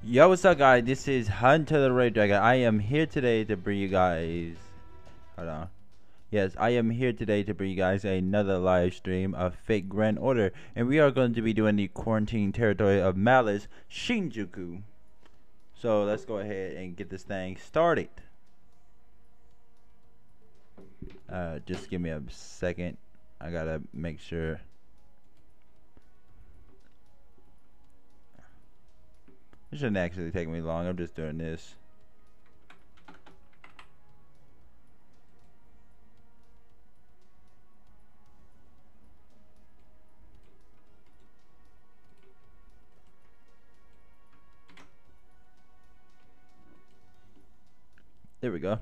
Yo, what's up, guys? This is Hunter the Red Dragon. I am here today to bring you guys. Hold on. Yes, I am here today to bring you guys another live stream of Fate Grand Order, and we are going to be doing the quarantine territory of Malice, Shinjuku. So let's go ahead and get this thing started. Just give me a second. I gotta make sure. It shouldn't actually take me long. I'm just doing this. There we go.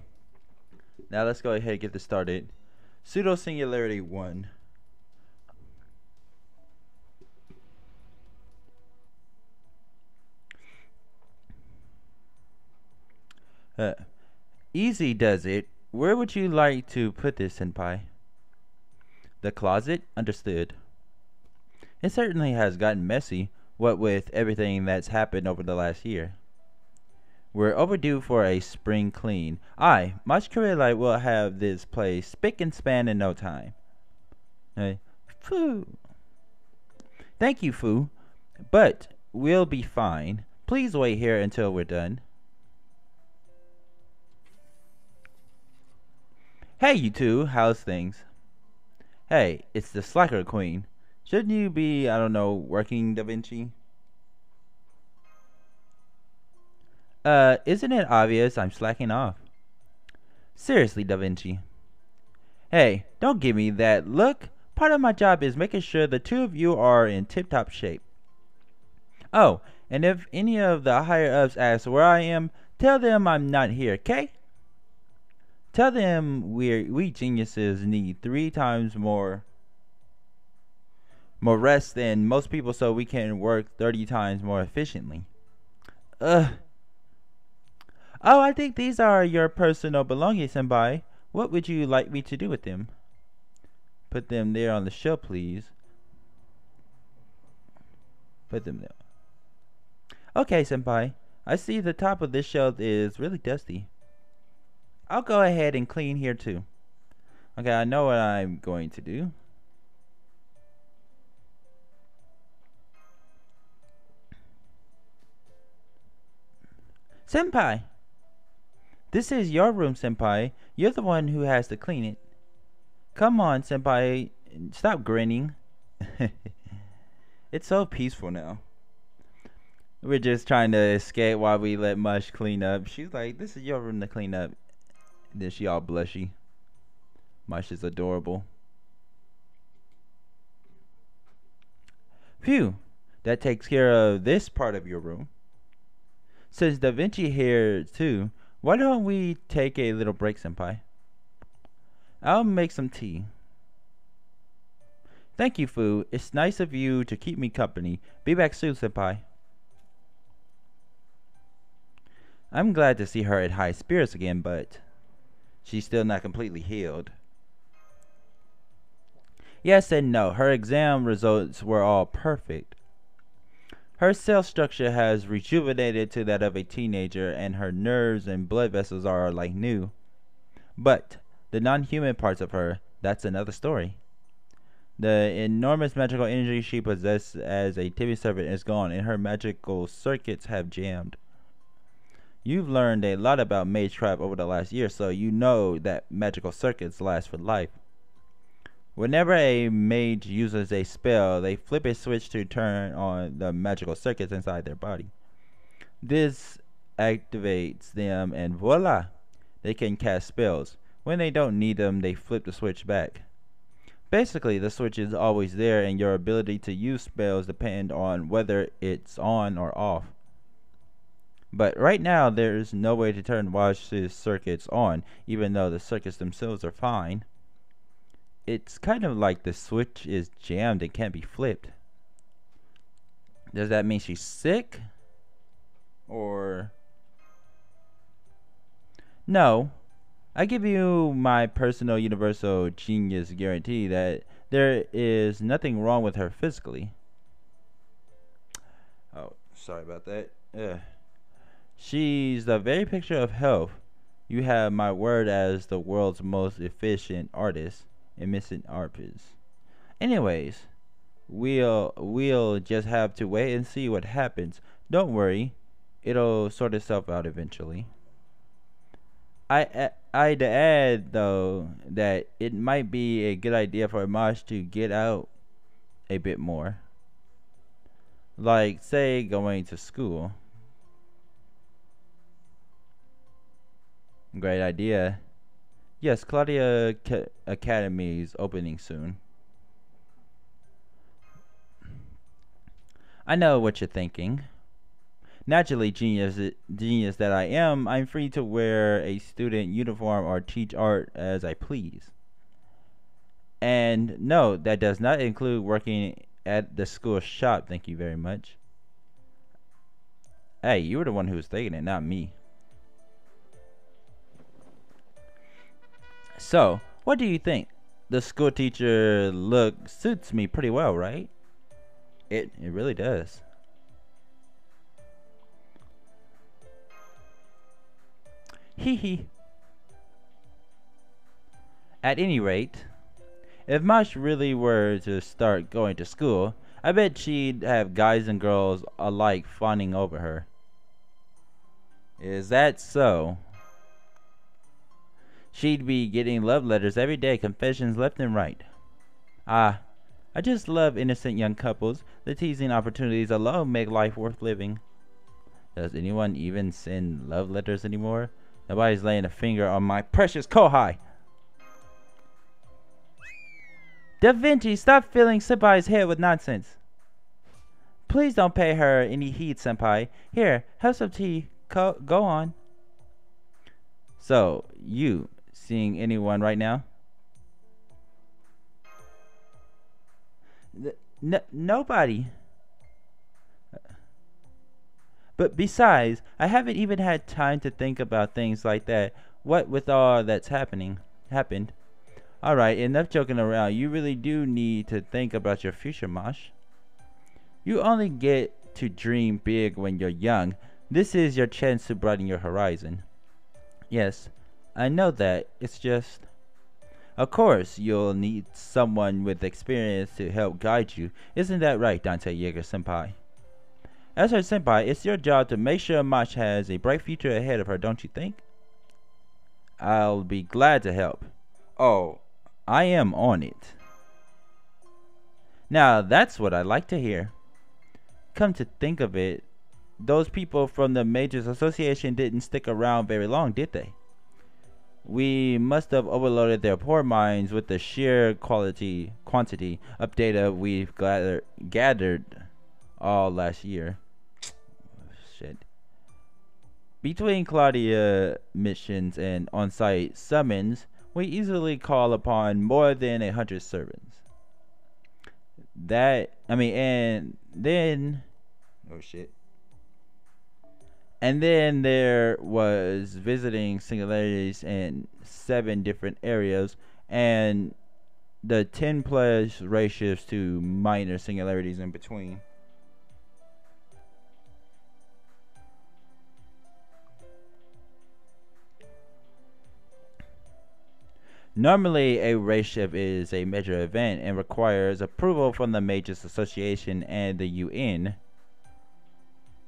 Now let's go ahead and get this started. Pseudo-Singularity 1. Easy does it. Where would you like to put this, senpai? The closet? Understood. It certainly has gotten messy, what with everything that's happened over the last year. We're overdue for a spring clean. My Light will have this place spick and span in no time. Hey, Foo. Thank you, Foo. But we'll be fine. Please wait here until we're done. Hey, you two, how's things? Hey, it's the Slacker Queen. Shouldn't you be, I don't know, working, Da Vinci? Isn't it obvious I'm slacking off? Seriously, Da Vinci. Hey, don't give me that look. Part of my job is making sure the two of you are in tip-top shape. Oh, and if any of the higher-ups ask where I am, tell them I'm not here, okay? Tell them we geniuses need 3 times more rest than most people so we can work 30 times more efficiently. Oh, I think these are your personal belongings, senpai. What would you like me to do with them? Put them there on the shelf, please. Put them there. Okay, senpai. I see the top of this shelf is really dusty. I'll go ahead and clean here too. Okay, I know what I'm going to do. Senpai! This is your room, senpai. You're the one who has to clean it. Come on, senpai. Stop grinning. It's so peaceful now. We're just trying to escape while we let Mush clean up. She's like, this is your room to clean up. Then she all blushy. Mush is adorable. Phew, that takes care of this part of your room. Since Da Vinci here too, why don't we take a little break, senpai? I'll make some tea. Thank you, Fu. It's nice of you to keep me company. Be back soon, senpai. I'm glad to see her at high spirits again, but she's still not completely healed. Yes and no. Her exam results were all perfect. Her cell structure has rejuvenated to that of a teenager, and her nerves and blood vessels are like new. But the non-human parts of her, that's another story. The enormous magical energy she possessed as a TV servant is gone, and her magical circuits have jammed. You've learned a lot about magecraft over the last year, so you know that magical circuits last for life. Whenever a mage uses a spell, they flip a switch to turn on the magical circuits inside their body. This activates them and voila! They can cast spells. When they don't need them, they flip the switch back. Basically, the switch is always there and your ability to use spells depend on whether it's on or off. But right now, there's no way to turn Wash's circuits on, even though the circuits themselves are fine. It's kind of like the switch is jammed and can't be flipped. Does that mean she's sick? Or... No. I give you my personal universal genius guarantee that there is nothing wrong with her physically. Oh, sorry about that. She's the very picture of health. You have my word as the world's most efficient artist and missing artist. Anyways, we'll just have to wait and see what happens. Don't worry, it'll sort itself out eventually. I'd add though that it might be a good idea for Mosh to get out a bit more. Like say going to school. Great idea. Yes, Claudia Academy is opening soon. I know what you're thinking. Naturally, genius that I am, I'm free to wear a student uniform or teach art as I please. And no, that does not include working at the school shop, thank you very much. Hey, you were the one who was thinking it, not me. So, what do you think? The school teacher look suits me pretty well, right? It really does. Hee hee. At any rate, if Mosh really were to start going to school, I bet she'd have guys and girls alike fawning over her. Is that so? She'd be getting love letters every day, confessions left and right. Ah, I just love innocent young couples. The teasing opportunities alone make life worth living. Does anyone even send love letters anymore? Nobody's laying a finger on my precious Kohai. Da Vinci, stop filling Senpai's head with nonsense. Please don't pay her any heed, Senpai. Here, have some tea. Go on. So, you seeing anyone right now? Nobody. But besides, I haven't even had time to think about things like that. What with all that's happened. Alright, enough joking around. You really do need to think about your future, Mosh. You only get to dream big when you're young. This is your chance to broaden your horizon. Yes, I know that. It's just... Of course, you'll need someone with experience to help guide you. Isn't that right, Dante Yeager-senpai? As her senpai, it's your job to make sure Mosh has a bright future ahead of her, don't you think? I'll be glad to help. Oh, I am on it. Now, that's what I like to hear. Come to think of it, those people from the Majors Association didn't stick around very long, did they? We must have overloaded their poor minds with the sheer quantity of data we've gathered all last year. Shit. Between Claudia missions and on-site summons, we easily call upon more than 100 servants. And then there was visiting singularities in 7 different areas, and the 10 plus ratios to minor singularities in between. Normally, a race shift is a major event and requires approval from the Majors Association and the UN.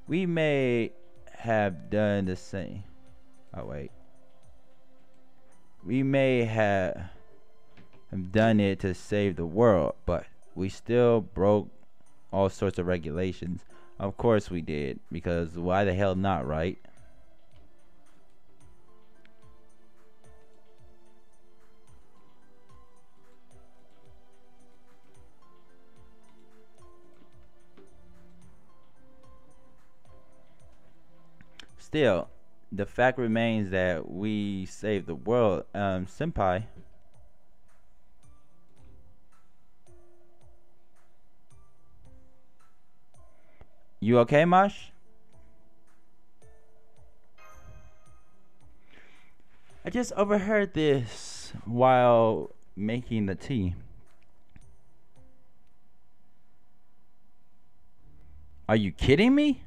We may have done the same. We may have done it to save the world, but we still broke all sorts of regulations. Of course we did, because why the hell not, right? Still, the fact remains that we saved the world. Senpai. You okay, Mosh? I just overheard this while making the tea. Are you kidding me?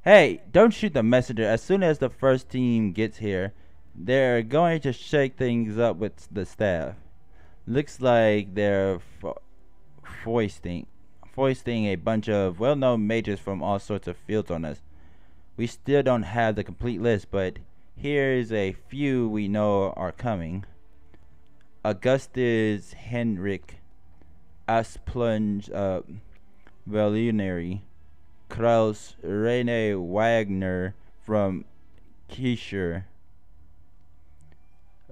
Hey, don't shoot the messenger. As soon as the first team gets here, they're going to shake things up with the staff. Looks like they're foisting a bunch of well-known majors from all sorts of fields on us. We still don't have the complete list, but here's a few we know are coming. Augustus Henrik Asplunge Velinary, Kraus Rene Wagner from Kisher,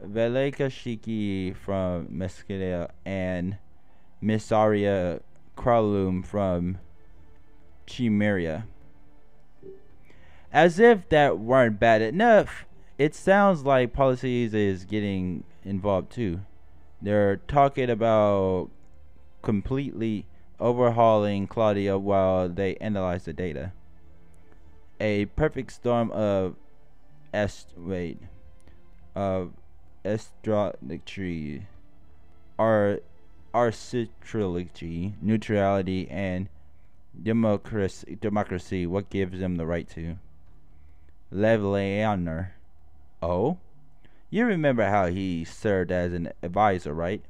Veleka Shiki from Mesquila, and Missaria Kralum from Chimeria. As if that weren't bad enough, it sounds like policies is getting involved too. They're talking about completely overhauling Claudia while they analyze the data. A perfect storm of astrology, arcitrology, neutrality, and democracy. What gives them the right to? Levelaner. Oh? You remember how he served as an advisor, right?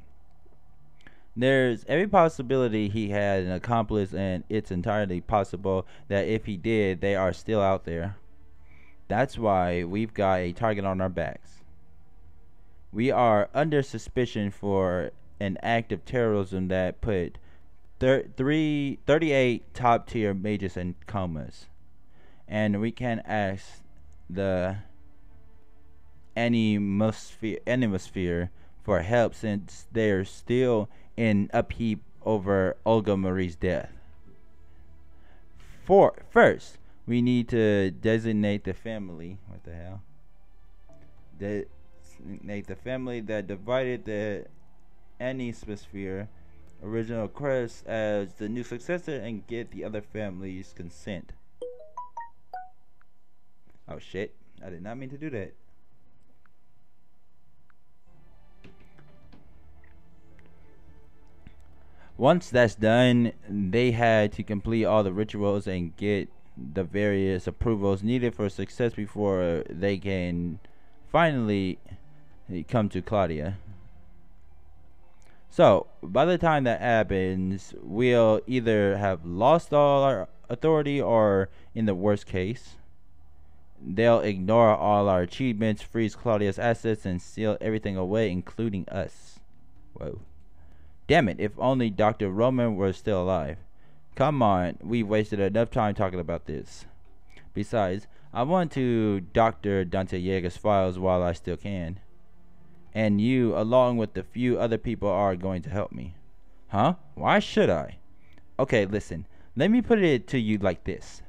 There's every possibility he had an accomplice, and it's entirely possible that if he did, they are still out there. That's why we've got a target on our backs. We are under suspicion for an act of terrorism that put 38 top-tier mages in comas. And we can ask the Animosphere for help since they're still in upheaval over Olga Marie's death. First, we need to designate the family. What the hell? Designate the family that divided the Animosphere original crest as the new successor and get the other family's consent. Oh shit, I did not mean to do that. Once that's done, they had to complete all the rituals and get the various approvals needed for success before they can finally come to Claudia. So, by the time that happens, we'll either have lost all our authority or, in the worst case, they'll ignore all our achievements, freeze Claudia's assets, and seal everything away, including us. Whoa. Damn it, if only Dr. Roman were still alive. Come on, we've wasted enough time talking about this. Besides, I want to Dr. Dante Yeager's files while I still can. And you, along with the few other people, are going to help me. Huh? Why should I? Okay, listen. Let me put it to you like this.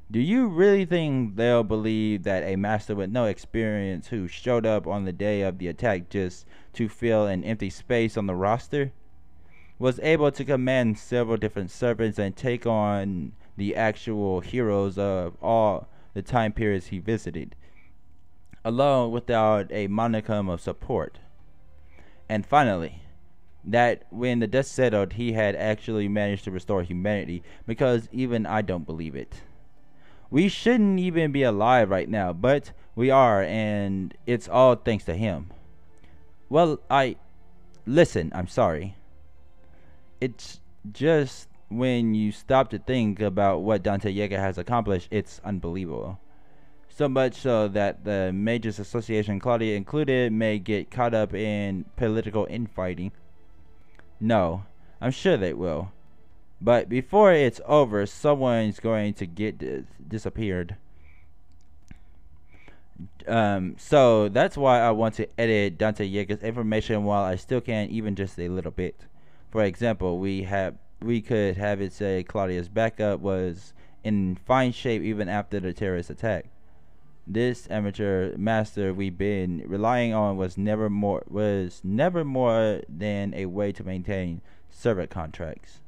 Do you really think they'll believe that a master with no experience who showed up on the day of the attack just to fill an empty space on the roster was able to command several different servants and take on the actual heroes of all the time periods he visited, alone without a monicum of support? And finally, that when the dust settled, he had actually managed to restore humanity, because even I don't believe it. We shouldn't even be alive right now, but we are, and it's all thanks to him. Well, listen, I'm sorry. It's just when you stop to think about what Dante Yeager has accomplished, it's unbelievable. So much so that the Mages Association, Claudia included, may get caught up in political infighting. No, I'm sure they will. But before it's over, someone's going to get disappeared. So that's why I want to edit Dante Yeager's information while I still can, even just a little bit. For example, we could have it say Claudia's backup was in fine shape even after the terrorist attack. This amateur master we've been relying on was never more than a way to maintain servant contracts.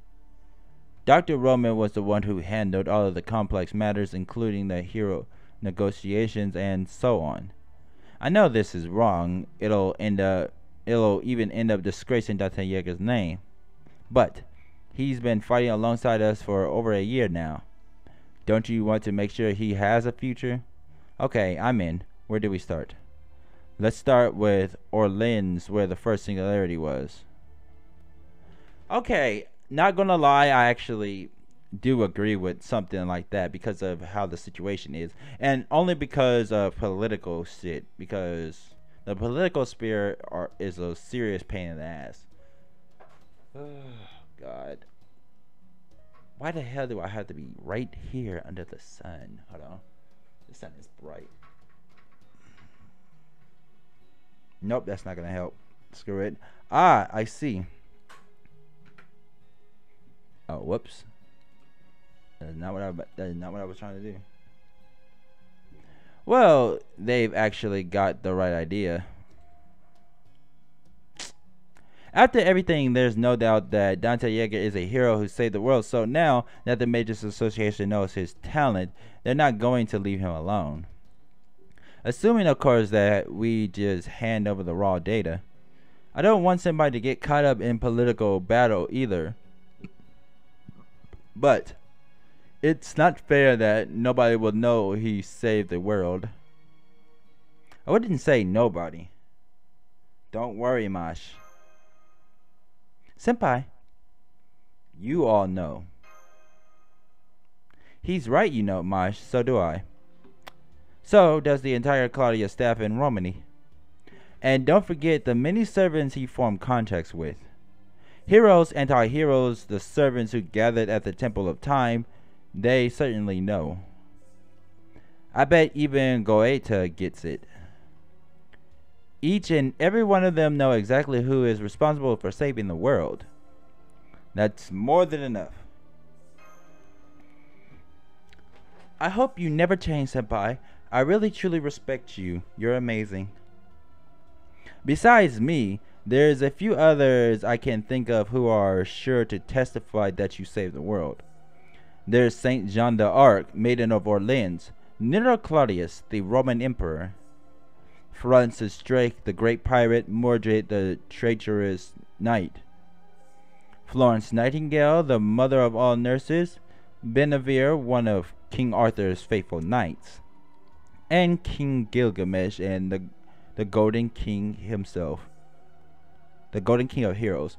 Dr. Roman was the one who handled all of the complex matters, including the hero negotiations and so on. I know this is wrong. It'll even end up disgracing Dante Yeager's name. But he's been fighting alongside us for over a year now. Don't you want to make sure he has a future? Okay, I'm in. Where do we start? Let's start with Orleans, where the first singularity was. Okay, not gonna lie, I actually do agree with something like that because of how the situation is, and only because of political shit. Because the political sphere is a serious pain in the ass. Oh God, why the hell do I have to be right here under the sun? Hold on, the sun is bright. Nope, that's not gonna help. Screw it. Ah, I see. Oh, whoops. That is not what I was trying to do. Well, they've actually got the right idea. After everything, there's no doubt that Dante Yeager is a hero who saved the world. So now that the Mages Association knows his talent, they're not going to leave him alone. Assuming, of course, that we just hand over the raw data. I don't want somebody to get caught up in political battle either. But it's not fair that nobody will know he saved the world. I wouldn't say nobody. Don't worry, Mosh. Senpai, you all know. He's right, you know, Mosh. So do I. So does the entire Claudia staff in Romany. And don't forget the many servants he formed contacts with. Heroes, anti-heroes, the servants who gathered at the Temple of Time, they certainly know. I bet even Goeta gets it. Each and every one of them know exactly who is responsible for saving the world. That's more than enough. I hope you never change, Senpai. I really truly respect you. You're amazing. Besides me, there's a few others I can think of who are sure to testify that you saved the world. There's Saint Jean d'Arc, Maiden of Orleans, Nero Claudius, the Roman Emperor, Francis Drake, the great pirate, Mordred, the treacherous knight, Florence Nightingale, the mother of all nurses, Benevere, one of King Arthur's faithful knights, and King Gilgamesh and the Golden King himself, the Golden King of Heroes.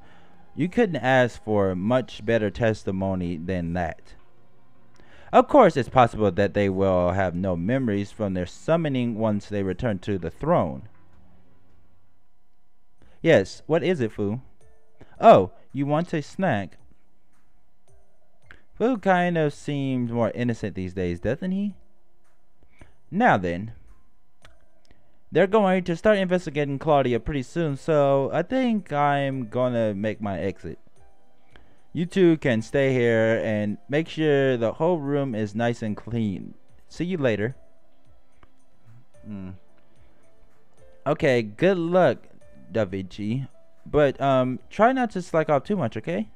You couldn't ask for much better testimony than that. Of course, it's possible that they will have no memories from their summoning once they return to the throne. Yes, what is it, Fu? Oh, you want a snack? Fu kind of seems more innocent these days, doesn't he? Now then. They're going to start investigating Claudia pretty soon, so I think I'm gonna make my exit. You two can stay here and make sure the whole room is nice and clean. See you later. Okay, good luck, Da Vinci. But try not to slack off too much, okay?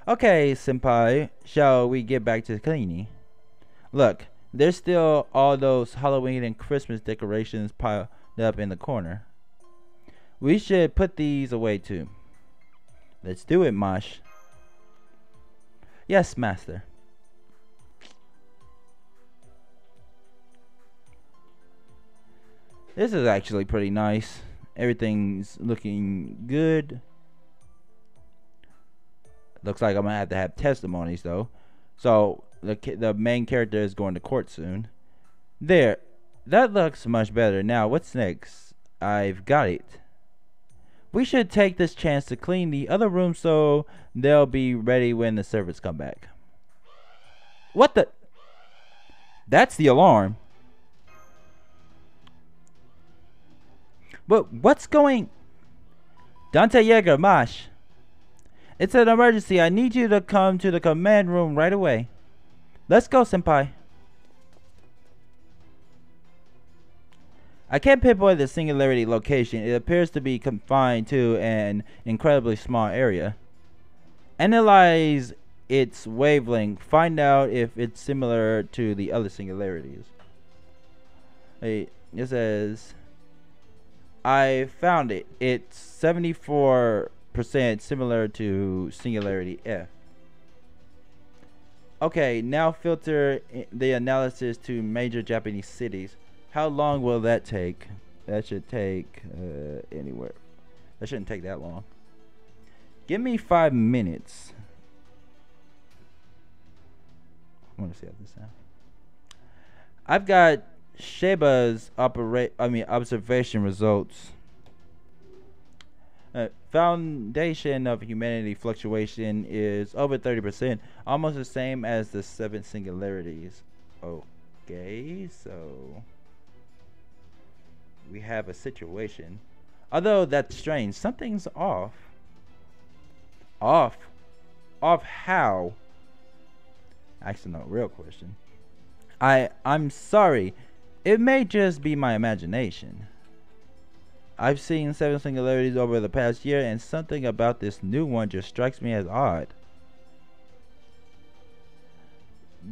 Okay, Senpai, shall we get back to cleaning? Look, there's still all those Halloween and Christmas decorations piled up in the corner. We should put these away too. Let's do it, Mosh. Yes, master. This is actually pretty nice. Everything's looking good. Looks like I'm gonna have to have testimonies though. So the main character is going to court soon. There, that looks much better. Now what's next? I've got it. We should take this chance to clean the other room so they'll be ready when the servants come back. What the? That's the alarm. But what's going? Dante Yeager, Mosh. It's an emergency. I need you to come to the command room right away. Let's go, Senpai. I can't pinpoint the singularity location. It appears to be confined to an incredibly small area. Analyze its wavelength. Find out if it's similar to the other singularities. Hey, it says, I found it. It's 74% similar to Singularity F. Okay, now filter the analysis to major Japanese cities. How long will that take? That should take anywhere. That shouldn't take that long. Give me 5 minutes. I want to see how this sounds. I've got Sheba's observation results. Foundation of humanity fluctuation is over 30%, almost the same as the 7 singularities. Okay, so we have a situation. Although that's strange, something's off. Off how? Actually, no, real question. I'm sorry. It may just be my imagination. I've seen 7 singularities over the past year, and something about this new one just strikes me as odd.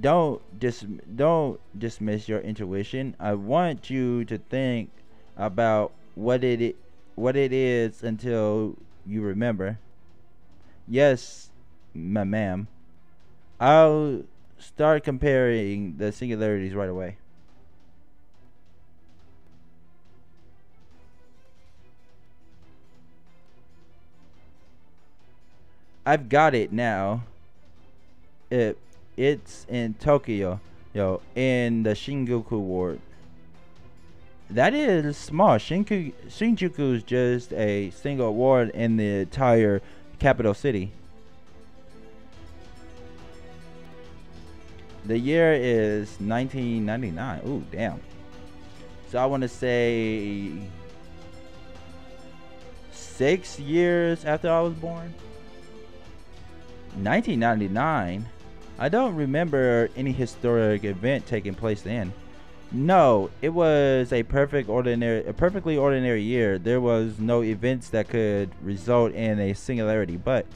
Don't dismiss your intuition. I want you to think about what it is until you remember. Yes, ma'am. I'll start comparing the singularities right away. I've got it now. It's in Tokyo, in the Shinjuku ward. That is small. Shinjuku is just a single ward in the entire capital city. The year is 1999. Ooh, damn. So I want to say 6 years after I was born. 1999. I don't remember any historic event taking place then. No, it was a perfectly ordinary year. There was no events that could result in a singularity, but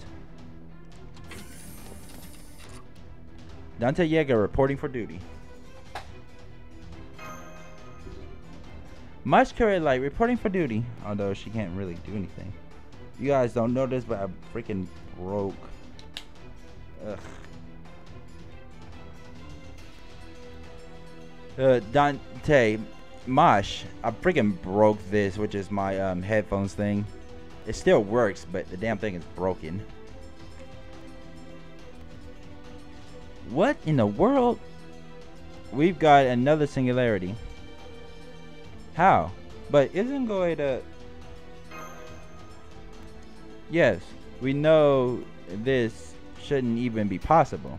Dante Yeager reporting for duty. Much Curry Light reporting for duty, although she can't really do anything. You guys don't know this, but I'm freaking broke. Ugh. Dante, Mosh, I freaking broke this, which is my headphones thing. It still works, but the damn thing is broken. What in the world? We've got another singularity. How? But isn't going to... Yes, we know this shouldn't even be possible.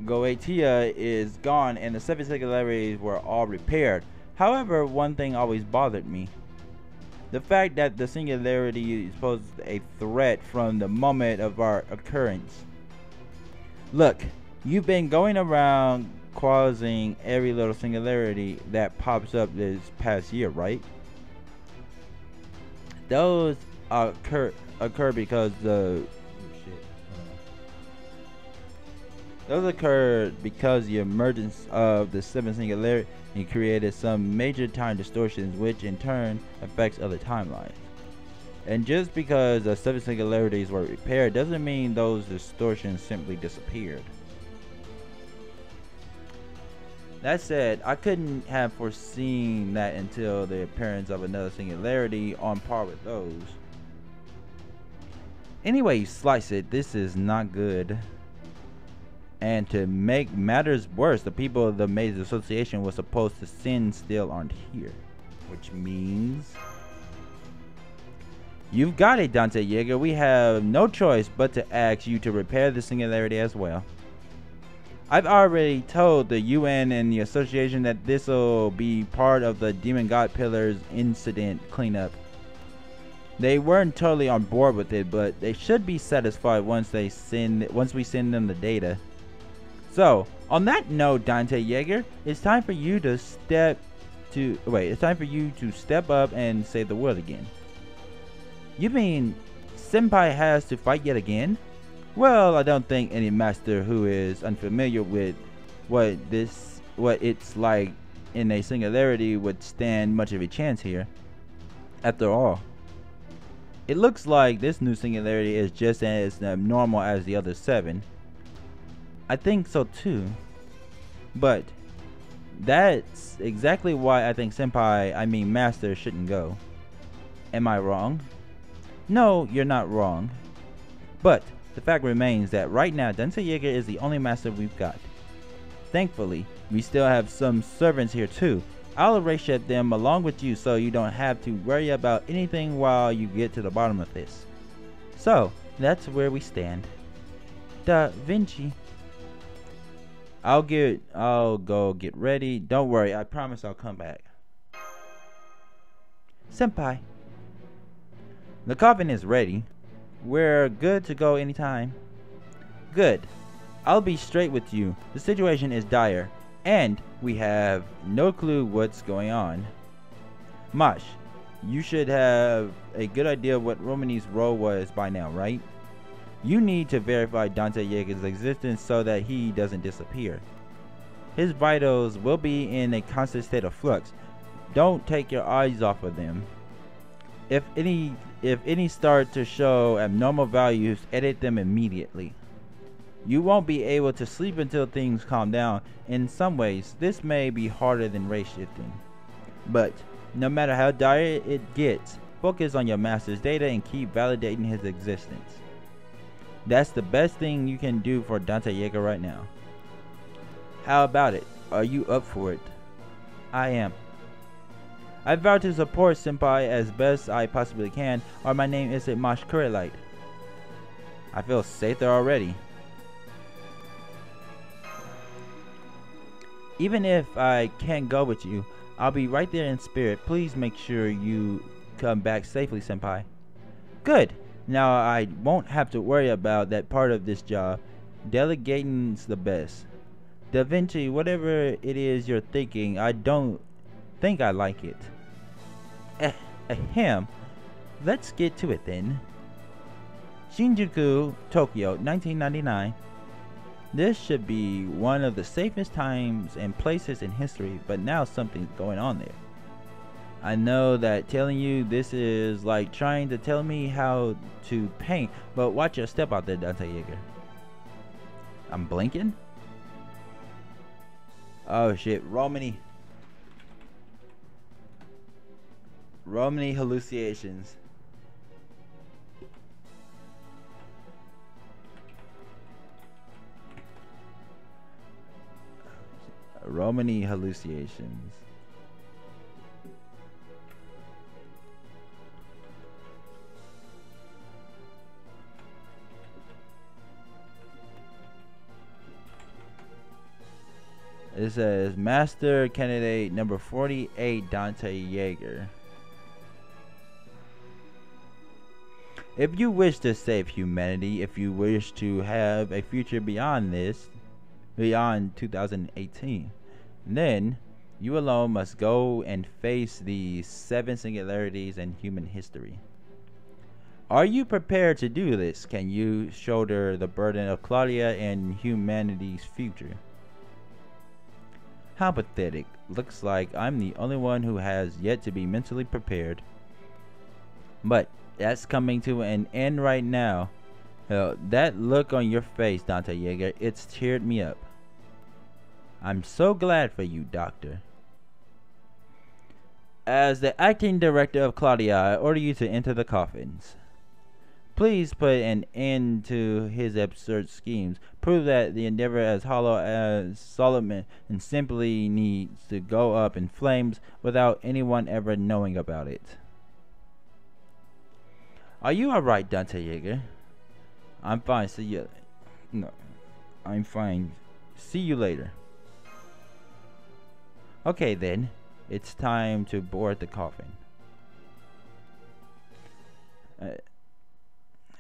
Goetia is gone and the 7 singularities were all repaired. However, one thing always bothered me. The fact that the singularity poses a threat from the moment of our occurrence. Look, you've been going around causing every little singularity that pops up this past year, right? Those occur because the Those occurred because the emergence of the 7 singularity created some major time distortions, which in turn affects other timelines. And just because the 7 singularities were repaired doesn't mean those distortions simply disappeared. That said, I couldn't have foreseen that until the appearance of another singularity on par with those. Anyway you slice it, this is not good. And to make matters worse, the people of the Maze Association was supposed to send still aren't here. Which means... You've got it, Dante Yeager. We have no choice but to ask you to repair the singularity as well. I've already told the UN and the Association that this will be part of the Demon God Pillars incident cleanup. They weren't totally on board with it, but they should be satisfied once we send them the data. So, on that note, Dante Yeager, it's time for you to step up and save the world again. You mean Senpai has to fight yet again? Well, I don't think any master who is unfamiliar with what it's like in a singularity would stand much of a chance here. After all, it looks like this new singularity is just as abnormal as the other 7. I think so too. But that's exactly why I think Senpai, I mean Master, shouldn't go. Am I wrong? No, you're not wrong. But the fact remains that right now Dante Yeager is the only master we've got. Thankfully, we still have some servants here too. I'll erase them along with you so you don't have to worry about anything while you get to the bottom of this. So, that's where we stand. Da Vinci. I'll go get ready. Don't worry, I promise I'll come back. Senpai. The coffin is ready. We're good to go anytime. Good. I'll be straight with you. The situation is dire, and we have no clue what's going on. Mosh, you should have a good idea of what Romani's role was by now, right? You need to verify Dante Yeager's existence so that he doesn't disappear. His vitals will be in a constant state of flux. Don't take your eyes off of them. If any start to show abnormal values, edit them immediately. You won't be able to sleep until things calm down. In some ways, this may be harder than race shifting. But no matter how dire it gets, focus on your master's data and keep validating his existence. That's the best thing you can do for Dante Yeager right now. How about it? Are you up for it? I am. I vow to support Senpai as best I possibly can, or my name isn't Mosh Kurelite. I feel safer already. Even if I can't go with you, I'll be right there in spirit. Please make sure you come back safely, Senpai. Good. Now I won't have to worry about that part of this job. Delegating's the best. Da Vinci, whatever it is you're thinking, I don't think I like it. Ahem. Let's get to it then. Shinjuku, Tokyo, 1999. This should be one of the safest times and places in history, but now something's going on there. I know that telling you this is like trying to tell me how to paint, but watch your step out there, Dante Yeager. I'm blinking? Oh shit, Romani hallucinations. Romani hallucinations. It says Master Candidate number 48, Dante Yeager. If you wish to save humanity, if you wish to have a future beyond this, beyond 2018, then you alone must go and face the 7 singularities in human history. Are you prepared to do this? Can you shoulder the burden of Claudia and humanity's future? How pathetic. Looks like I'm the only one who has yet to be mentally prepared. But that's coming to an end right now. That look on your face, Dante Yeager, it's cheered me up. I'm so glad for you, Doctor. As the acting director of Claudia, I order you to enter the coffins. Please put an end to his absurd schemes. Prove that the endeavor as hollow as Solomon and simply needs to go up in flames without anyone ever knowing about it. Are you alright, Dante Yeager? I'm fine. See you. No, I'm fine. See you later. Okay then, it's time to board the coffin.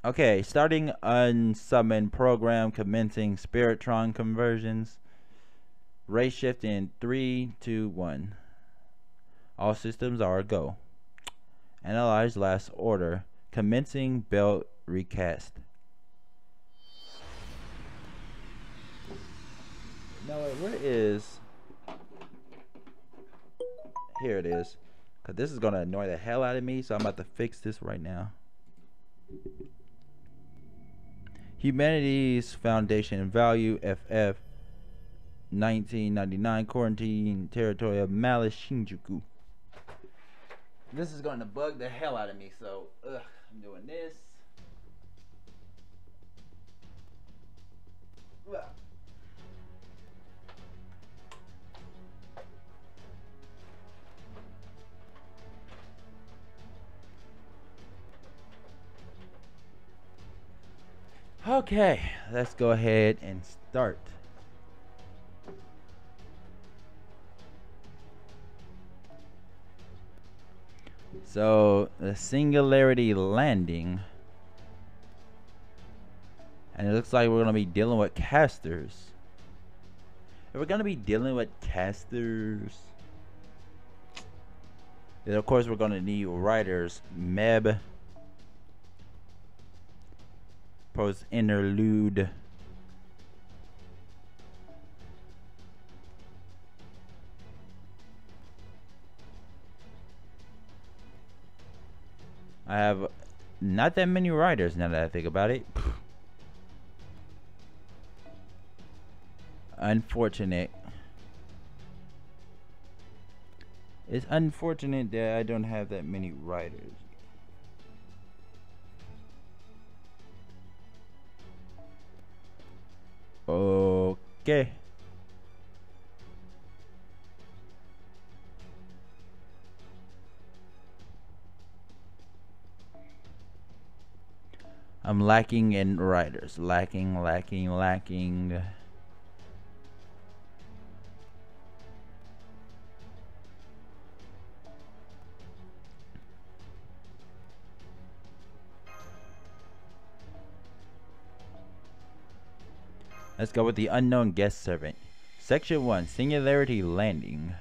Okay, starting unsummon program, commencing Spiritron conversions. Ray shift in 3, 2, 1. All systems are a go. Analyze last order. Commencing belt recast. Now where is... Here it is. Cause this is gonna annoy the hell out of me, so I'm about to fix this right now. Humanity's Foundation and Value, FF 1999, Quarantine Territory of Malice, Shinjuku. This is going to bug the hell out of me, so I'm doing this. Okay, let's go ahead and start. So, the Singularity landing. And it looks like we're going to be dealing with casters. If we're going to be dealing with casters, then of course we're going to need writers. Meb. Post interlude. I have not that many writers now that I think about it. Unfortunate. It's unfortunate that I don't have that many writers. Okay. I'm lacking in writers. Lacking. Let's go with the unknown guest servant. Section 1, Singularity Landing.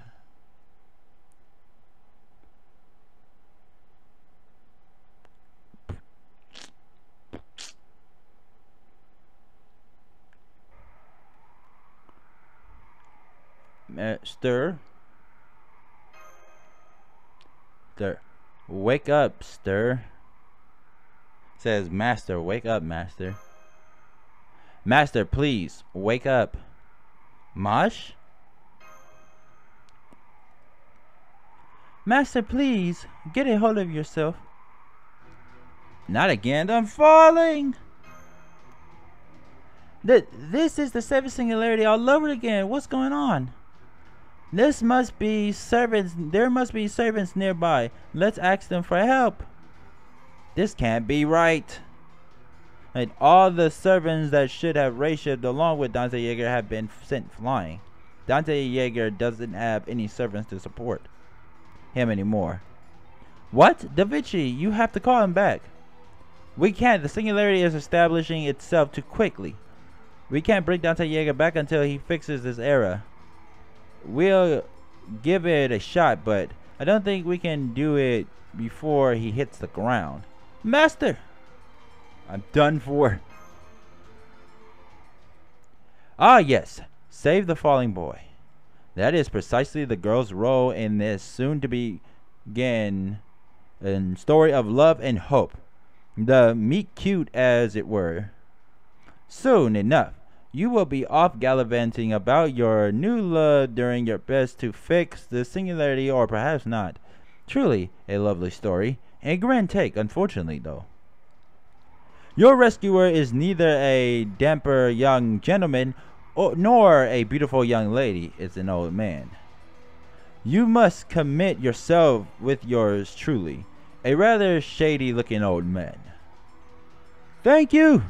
Stir. Wake up, Stir. Says Master, wake up, Master. Master, please, wake up. Mosh? Master, please, get a hold of yourself. Not again, I'm falling. This is the seventh singularity all over again. What's going on? This must be servants. There must be servants nearby. Let's ask them for help. This can't be right. And all the servants that should have race-shipped along with Dante Yeager have been sent flying. Dante Yeager doesn't have any servants to support him anymore. What? Da Vinci, you have to call him back. We can't. The singularity is establishing itself too quickly. We can't bring Dante Yeager back until he fixes this error. We'll give it a shot, but I don't think we can do it before he hits the ground. Master! I'm done for. Ah, yes. Save the falling boy. That is precisely the girl's role in this soon-to-begin story of love and hope. The meet-cute, as it were. Soon enough, you will be off gallivanting about your new love, doing your best to fix the singularity, or perhaps not. Truly a lovely story. A grand take, unfortunately, though. Your rescuer is neither a dapper young gentleman nor a beautiful young lady. It's an old man. You must commit yourself with yours truly, a rather shady-looking old man. Thank you.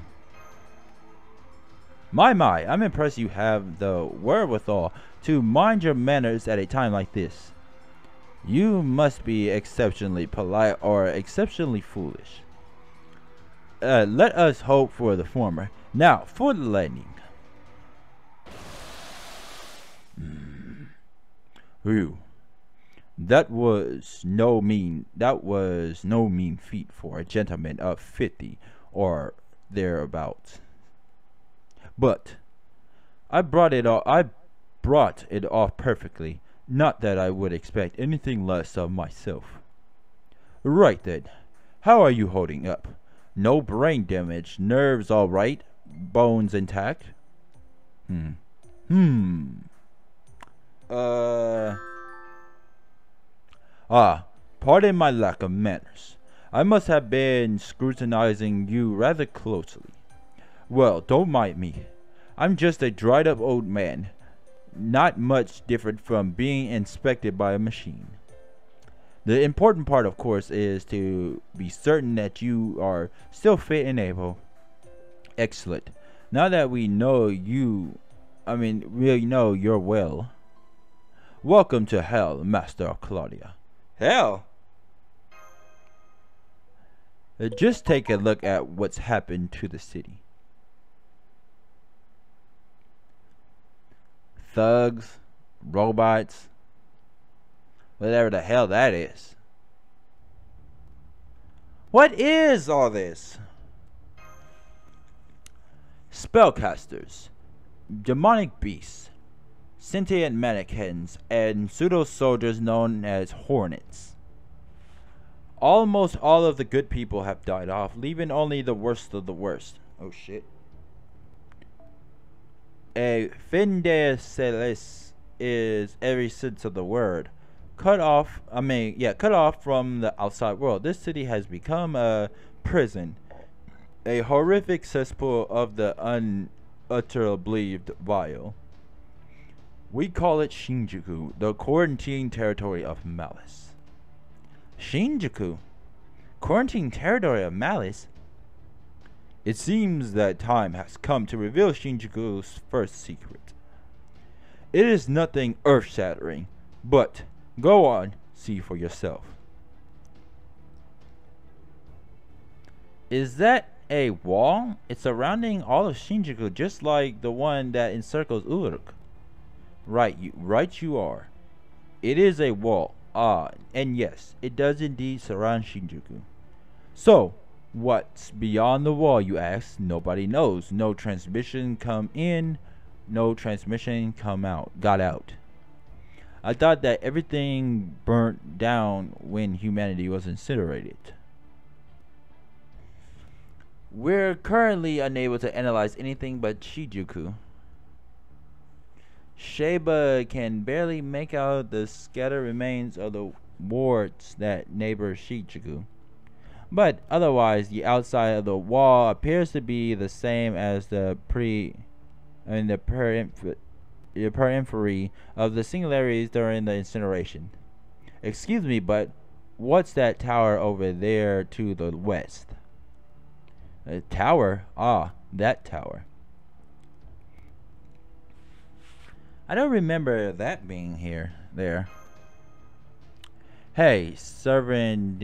My, I'm impressed you have the wherewithal to mind your manners at a time like this. You must be exceptionally polite or exceptionally foolish. Let us hope for the former. Now, for the landing. Whew. That was no mean feat for a gentleman of 50 or thereabouts. But I brought it off perfectly. Not that I would expect anything less of myself. Right then. How are you holding up? No brain damage, nerves all right, bones intact. Pardon my lack of manners. I must have been scrutinizing you rather closely. Well, don't mind me. I'm just a dried up old man, not much different from being inspected by a machine. The important part, of course, is to be certain that you are still fit and able. Excellent. Now that we know we know you're well. Welcome to hell, Master Claudia. Hell? Just take a look at what's happened to the city. Thugs, robots, whatever the hell that is. What is all this? Spellcasters, demonic beasts, sentient mannequins, and pseudo-soldiers known as hornets. Almost all of the good people have died off, leaving only the worst of the worst. Oh shit. A fin de celis is every sense of the word. Cut off from the outside world. This city has become a prison. A horrific cesspool of the unutterably vile. We call it Shinjuku, the quarantine territory of Malice. Shinjuku? Quarantine territory of Malice? It seems that time has come to reveal Shinjuku's first secret. It is nothing earth-shattering, but go on, see for yourself. Is that a wall? It's surrounding all of Shinjuku, just like the one that encircles Uruk. Right you are. It is a wall. And yes, it does indeed surround Shinjuku. So, what's beyond the wall, you ask? Nobody knows. No transmission come in, no transmission got out. I thought that everything burnt down when humanity was incinerated. We're currently unable to analyze anything but Shinjuku. Sheba can barely make out the scattered remains of the wards that neighbor Shinjuku. But otherwise, the outside of the wall appears to be the same as the periphery of the singularities during the incineration. Excuse me, but what's that tower over there to the west? A tower? That tower. I don't remember that being there. Hey, servant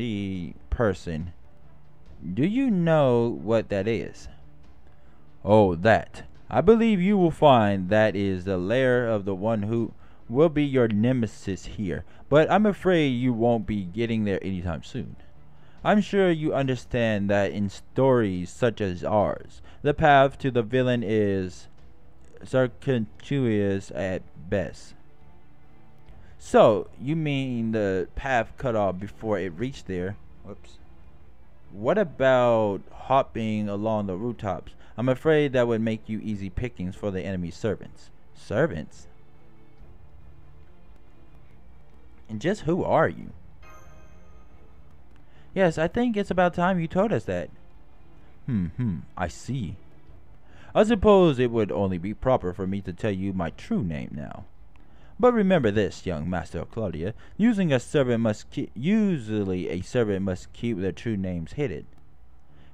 person. Do you know what that is? Oh, that. I believe you will find that is the lair of the one who will be your nemesis here. But I'm afraid you won't be getting there anytime soon. I'm sure you understand that in stories such as ours, the path to the villain is circuitous at best. So, you mean the path cut off before it reached there? Whoops. What about hopping along the rooftops? I'm afraid that would make you easy pickings for the enemy's servants. Servants? And just who are you? Yes, I think it's about time you told us that. I see. I suppose it would only be proper for me to tell you my true name now. But remember this, young Master Claudia, usually a servant must keep their true names hidden.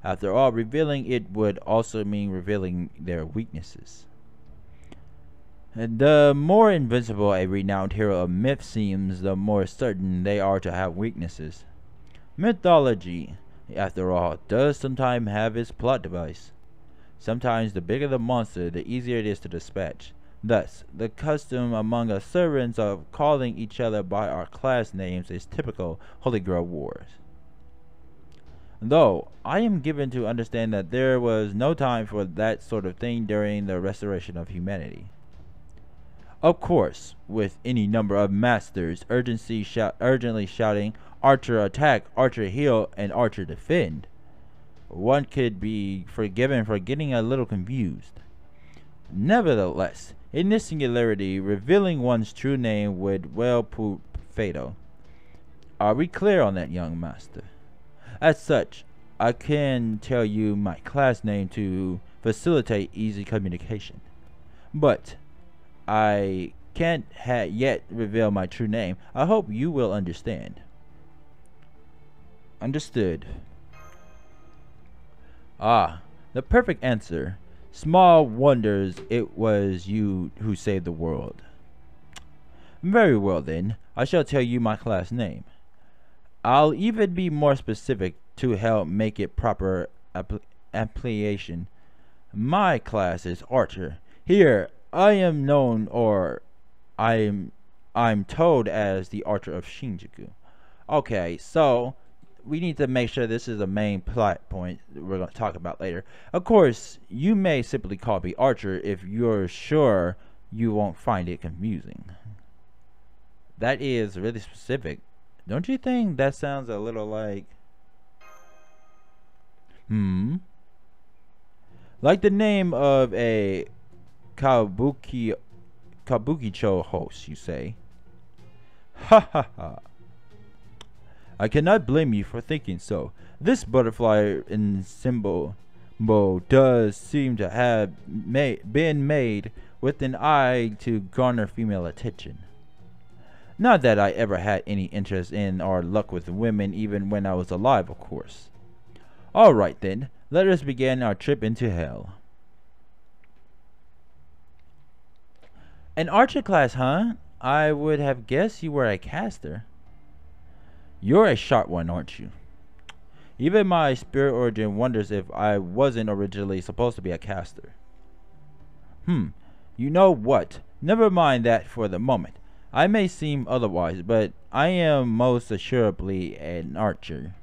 After all, revealing it would also mean revealing their weaknesses. The more invincible a renowned hero of myth seems, the more certain they are to have weaknesses. Mythology, after all, does sometimes have its plot device. Sometimes the bigger the monster, the easier it is to dispatch. Thus, the custom among us servants of calling each other by our class names is typical Holy Grail wars. Though, I am given to understand that there was no time for that sort of thing during the restoration of humanity. Of course, with any number of masters urgently shouting, Archer attack, Archer heal, and Archer defend. one could be forgiven for getting a little confused. Nevertheless, in this singularity, revealing one's true name would well prove fatal. Are we clear on that, young master? As such, I can tell you my class name to facilitate easy communication. But I can't yet reveal my true name. I hope you will understand. Understood. Ah, the perfect answer. Small wonders it was you who saved the world. Very well then, I shall tell you my class name. I'll even be more specific to help make it proper application. My class is Archer. Here, I am known, or I'm told as the Archer of Shinjuku. Okay, so we need to make sure this is a main plot point that we're going to talk about later. Of course, you may simply call me Archer if you're sure you won't find it confusing. That is really specific. Don't you think that sounds a little like... like the name of a kabuki show host, you say? Ha ha ha. I cannot blame you for thinking so. This butterfly in symbol does seem to have been made with an eye to garner female attention. Not that I ever had any interest in or luck with women, even when I was alive, of course. Alright then, let us begin our trip into hell. An Archer class, huh? I would have guessed you were a caster. You're a sharp one, aren't you? Even my spirit origin wonders if I wasn't originally supposed to be a caster. You know what? Never mind that for the moment. I may seem otherwise, but I am most assuredly an Archer.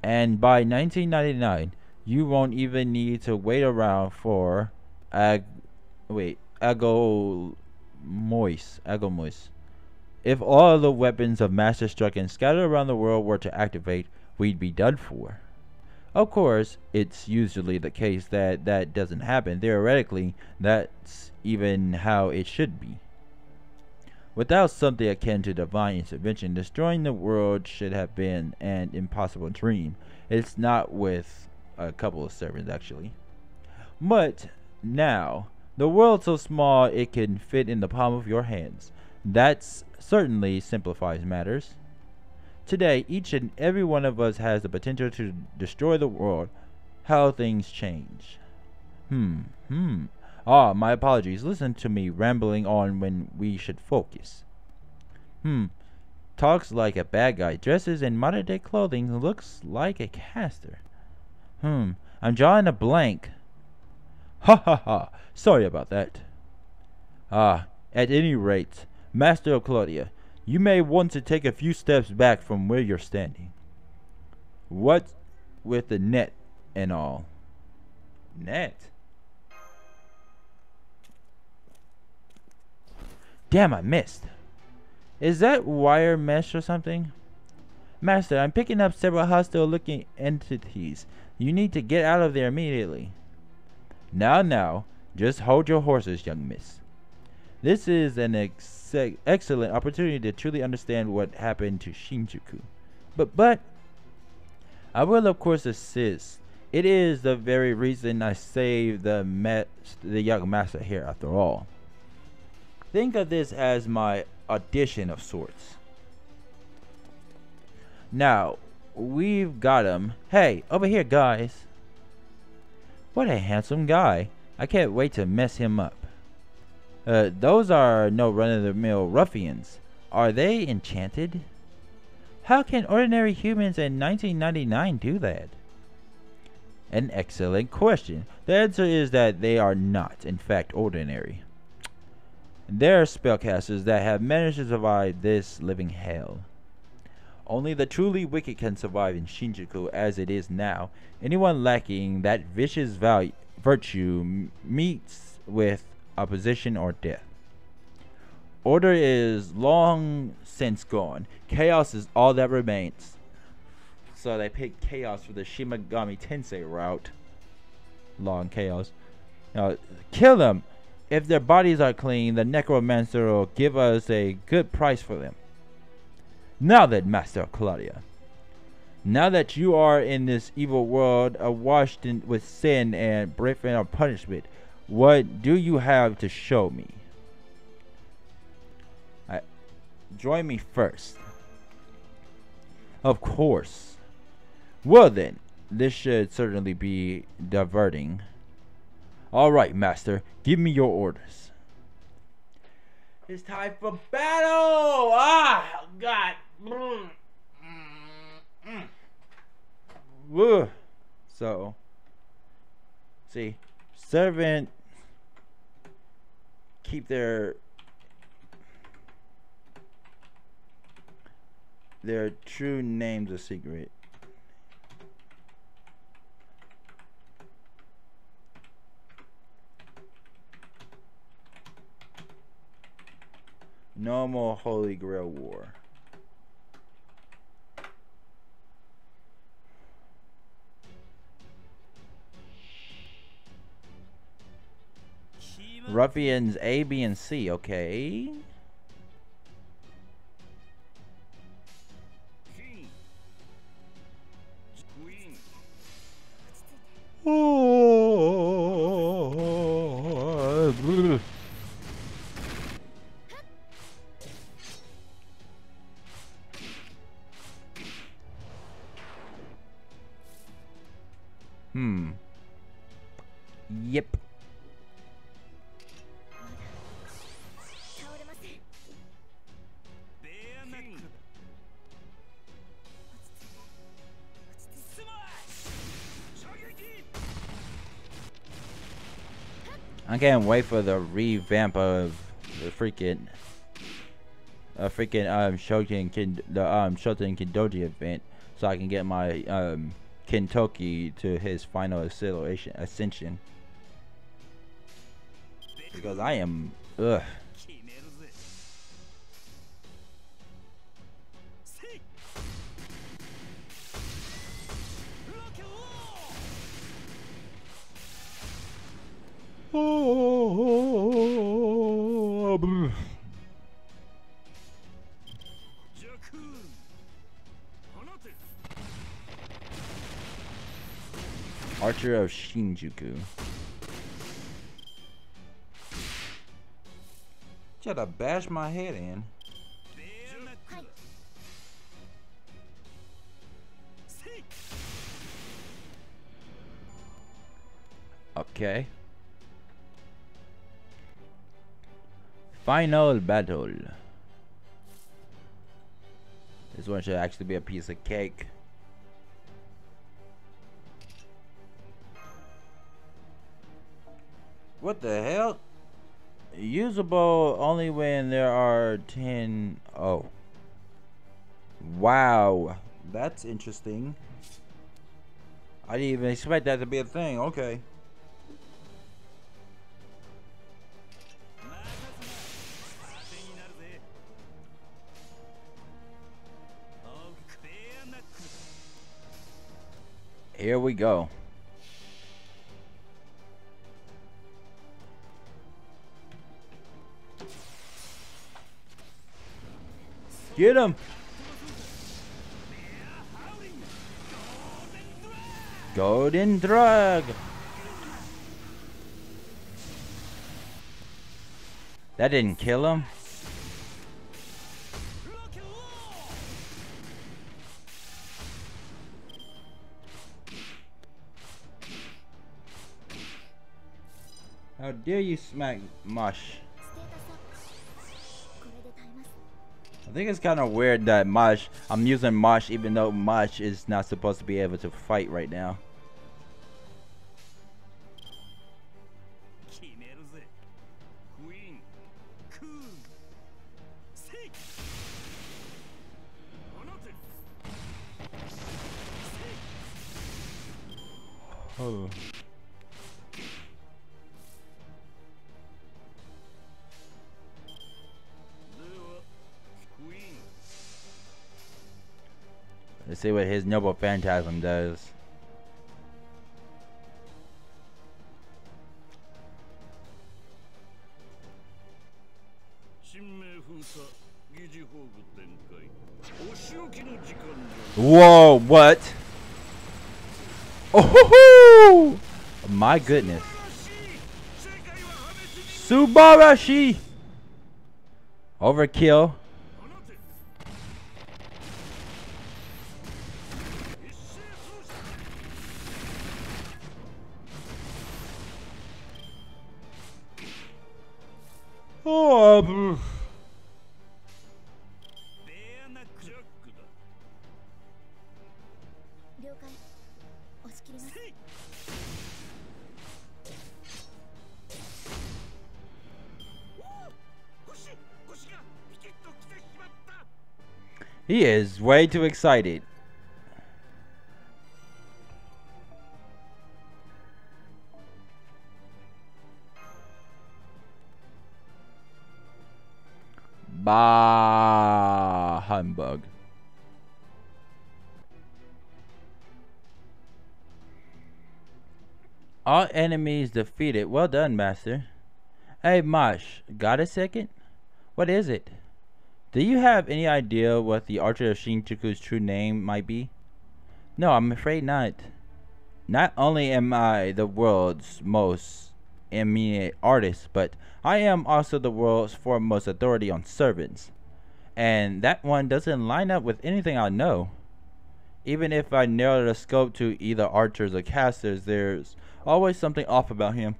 And by 1999, you won't even need to wait around for Agomois. If all the weapons of Master Struck and scattered around the world were to activate, we'd be done for. Of course, it's usually the case that that doesn't happen. Theoretically, that's even how it should be. Without something akin to divine intervention, destroying the world should have been an impossible dream. It's not with a couple of servants, actually. But now, the world's so small it can fit in the palm of your hands. That certainly simplifies matters. Today, each and every one of us has the potential to destroy the world. How things change. My apologies. Listen to me rambling on when we should focus. Talks like a bad guy, dresses in modern day clothing, looks like a caster. I'm drawing a blank. Ha ha ha. Sorry about that. At any rate, Master of Claudia, you may want to take a few steps back from where you're standing. What with the net and all? Net? Damn, I missed. Is that wire mesh or something? Master, I'm picking up several hostile looking entities. You need to get out of there immediately. Now, just hold your horses, young miss. This is an excellent opportunity to truly understand what happened to Shinjuku. But I will of course assist. It is the very reason I saved the young master here after all. Think of this as my audition of sorts. Now, we've got him. Hey, over here, guys. What a handsome guy. I can't wait to mess him up. Those are no run-of-the-mill ruffians. Are they enchanted? How can ordinary humans in 1999 do that? An excellent question. The answer is that they are not, in fact, ordinary. There are spellcasters that have managed to survive this living hell. Only the truly wicked can survive in Shinjuku as it is now. Anyone lacking that vicious virtue meets with opposition or death. Order is long since gone. Chaos is all that remains. So they picked Chaos for the Shimagami Tensei route. Long Chaos. Now, kill them. If their bodies are clean, the necromancer will give us a good price for them. Now then, Master Claudia. Now that you are in this evil world, washed with sin and breath of punishment, what do you have to show me? Join me first. Of course. Well then, this should certainly be diverting. Alright, Master, give me your orders. It's time for battle! Ah, God. Woo. So, see, servant keep their true names a secret. No more Holy Grail War. Ruffians A, B, and C, okay. Oh. Yep. I can't wait for the revamp of the freaking Shoten Kindoji event, so I can get my Kentoki to his final ascension. Because I am Archer of Shinjuku. Try to bash my head in. Okay. Final battle. This one should actually be a piece of cake. What the hell? Usable only when there are 10. Oh. Wow. That's interesting. I didn't even expect that to be a thing. Okay. Here we go. Get him! Golden drug! That didn't kill him. How dare you smack Mosh? I think it's kind of weird that I'm using Mosh even though Mosh is not supposed to be able to fight right now. Oh. Let's see what his noble phantasm does. Whoa, what? Oh, my goodness. Subarashi. Overkill. Oh, he is way too excited. Bah, humbug. All enemies defeated. Well done, master. Hey, Mosh, got a second? What is it? Do you have any idea what the Archer of Shinjuku's true name might be? No, I'm afraid not. Not only am I the world's most eminent artist, but I am also the world's foremost authority on servants. And that one doesn't line up with anything I know. Even if I narrow the scope to either archers or casters, there's always something off about him.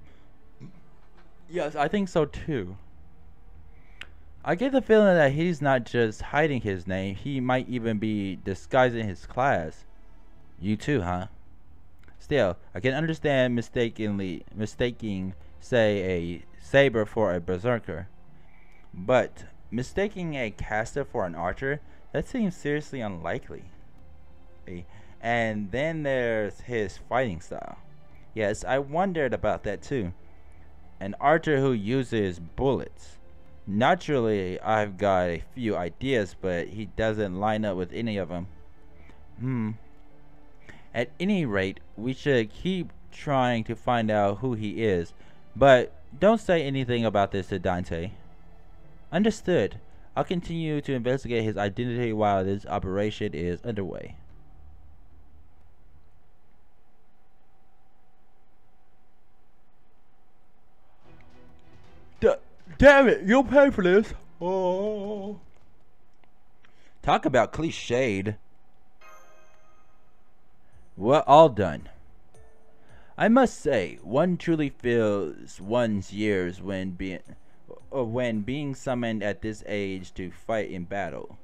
Yes, I think so too. I get the feeling that he's not just hiding his name, he might even be disguising his class. You too, huh? Still, I can understand mistaking, say, a saber for a berserker. But mistaking a caster for an archer, that seems seriously unlikely. And then there's his fighting style. Yes, I wondered about that too. An archer who uses bullets. Naturally, I've got a few ideas, but he doesn't line up with any of them. At any rate, we should keep trying to find out who he is, but don't say anything about this to Dante. Understood. I'll continue to investigate his identity while this operation is underway. Damn it, you'll pay for this. Oh. Talk about cliched. Well, all done. I must say, one truly feels one's years when being summoned at this age to fight in battle.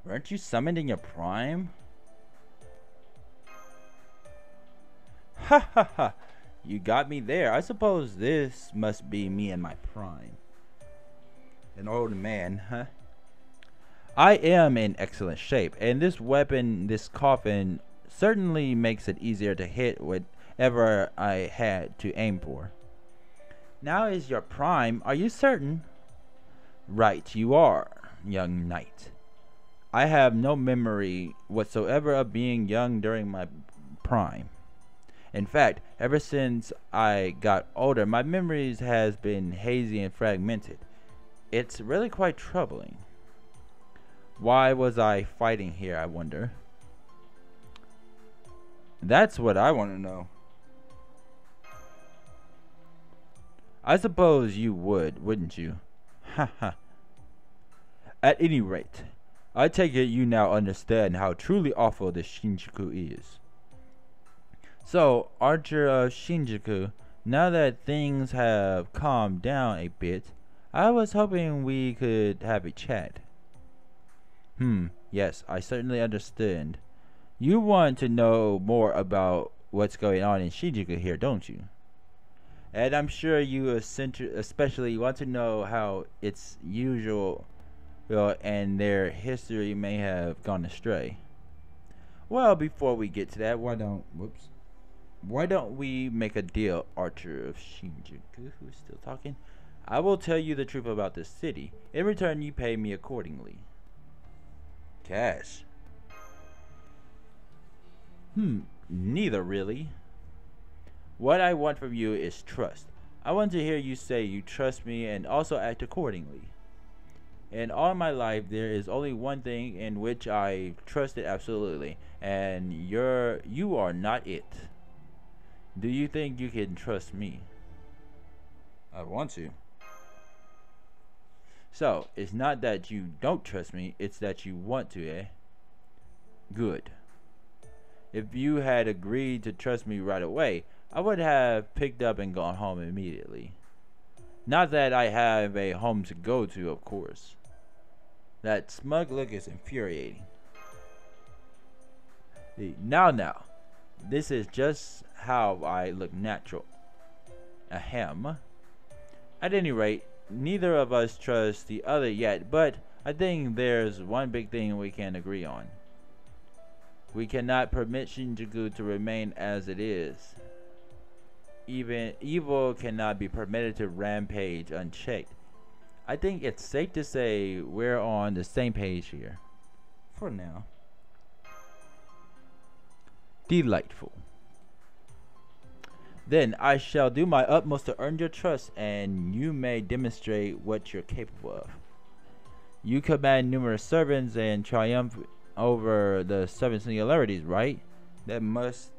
Weren't you summoned in your prime? Ha ha ha. You got me there. I suppose this must be me in my prime. An old man, huh? I am in excellent shape, and this weapon, this coffin, certainly makes it easier to hit whatever I had to aim for. Now is your prime, are you certain? Right, you are, young knight. I have no memory whatsoever of being young during my prime. In fact, ever since I got older, my memories has been hazy and fragmented. It's really quite troubling. Why was I fighting here, I wonder? That's what I want to know. I suppose you would, wouldn't you? Ha ha. At any rate, I take it you now understand how truly awful this Shinjuku is. So, Archer of Shinjuku, now that things have calmed down a bit, I was hoping we could have a chat. Yes, I certainly understand. You want to know more about what's going on in Shinjuku here, don't you? And I'm sure you especially want to know how its usual and their history may have gone astray. Well, before we get to that, why don't we make a deal, Archer of Shinjuku, who's still talking? I will tell you the truth about this city. In return, you pay me accordingly. Cash. Neither really. What I want from you is trust. I want to hear you say you trust me and also act accordingly. In all my life, there is only one thing in which I trusted absolutely, and you are not it. Do you think you can trust me? I want to. So, it's not that you don't trust me, it's that you want to, eh? Good. If you had agreed to trust me right away, I would have picked up and gone home immediately. Not that I have a home to go to, of course. That smug look is infuriating. Now, this is just how I look natural. Ahem. At any rate, neither of us trusts the other yet, but I think there's one big thing we can agree on. We cannot permit Shinjuku to remain as it is. Even evil cannot be permitted to rampage unchecked. I think it's safe to say we're on the same page here. For now. Delightful. Then I shall do my utmost to earn your trust, and you may demonstrate what you're capable of. You command numerous servants and triumph over the 7 singularities, right? That must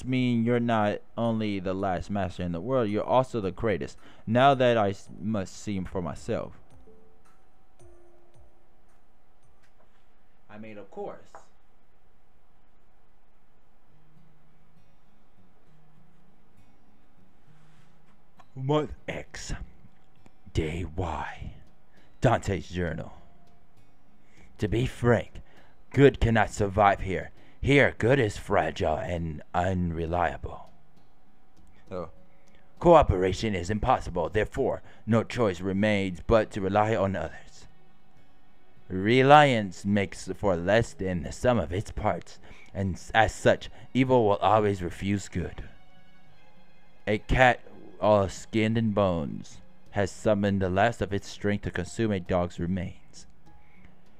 mean you're not only the last master in the world, you're also the greatest. Now that I must see for myself. I mean, of course. Month X, Day Y, Dante's Journal. To be frank, good cannot survive here. Here, good is fragile and unreliable. Oh. Cooperation is impossible, therefore, no choice remains but to rely on others. Reliance makes for less than the sum of its parts, and as such, evil will always refuse good. A cat, all skin and bones, has summoned the last of its strength to consume a dog's remains.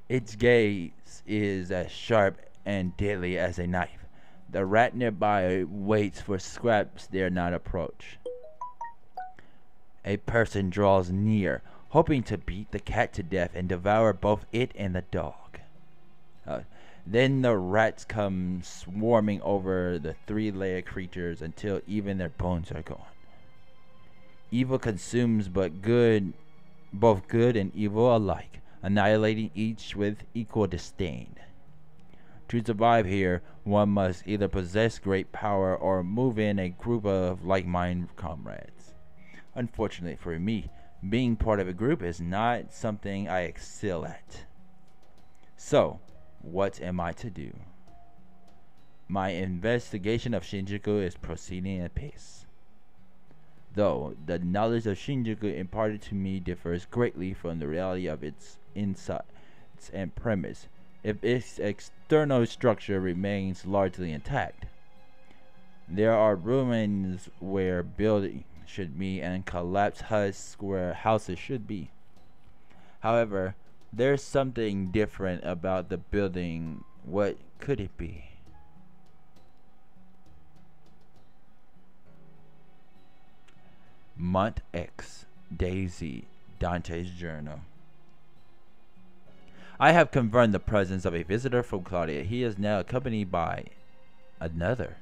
Its gaze is as sharp and deadly as a knife. The rat nearby waits for scraps dare not approach. A person draws near, hoping to beat the cat to death and devour both it and the dog. Then the rats come swarming over the three-legged creatures until even their bones are gone. Evil consumes both good and evil alike, annihilating each with equal disdain. To survive here, one must either possess great power or move in a group of like-minded comrades. Unfortunately for me, being part of a group is not something I excel at. So, what am I to do? My investigation of Shinjuku is proceeding at pace. Though the knowledge of Shinjuku imparted to me differs greatly from the reality of its insights and premise, if its external structure remains largely intact. There are ruins where buildings should be and collapsed huts where houses should be. However, there's something different about the building. What could it be? Month X, Day Z, Dante's Journal. I have confirmed the presence of a visitor from Claudia. He is now accompanied by another.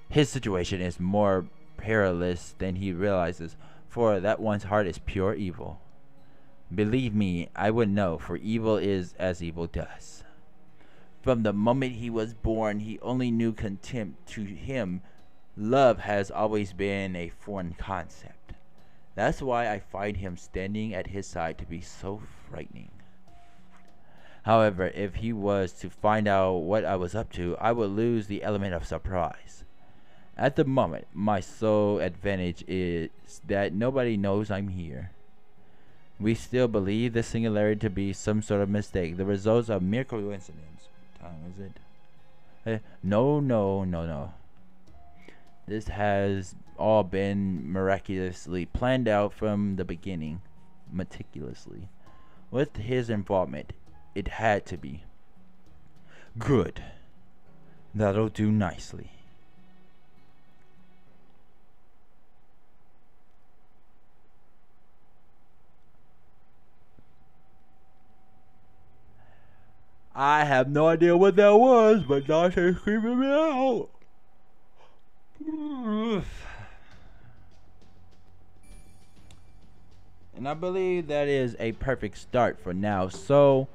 His situation is more perilous than he realizes, for that one's heart is pure evil. Believe me, I would know, for evil is as evil does. From the moment he was born, he only knew contempt. To him, love has always been a foreign concept. That's why I find him standing at his side to be so frightening. However, if he was to find out what I was up to, I would lose the element of surprise. At the moment, my sole advantage is that nobody knows I'm here. We still believe the singularity to be some sort of mistake, the results of mere coincidence. What time is it? No. This has all been miraculously planned out from the beginning, meticulously. With his involvement, it had to be. Good. That'll do nicely. I have no idea what that was, but Dante's creeping me out. And I believe that is a perfect start for now. So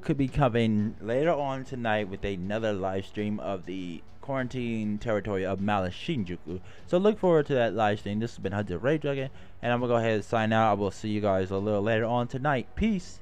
could be coming later on tonight with another live stream of the quarantine territory of Malice Shinjuku. So look forward to that live stream. This has been Hunter Ray Dragon, and I'm gonna go ahead and sign out. I will see you guys a little later on tonight. Peace.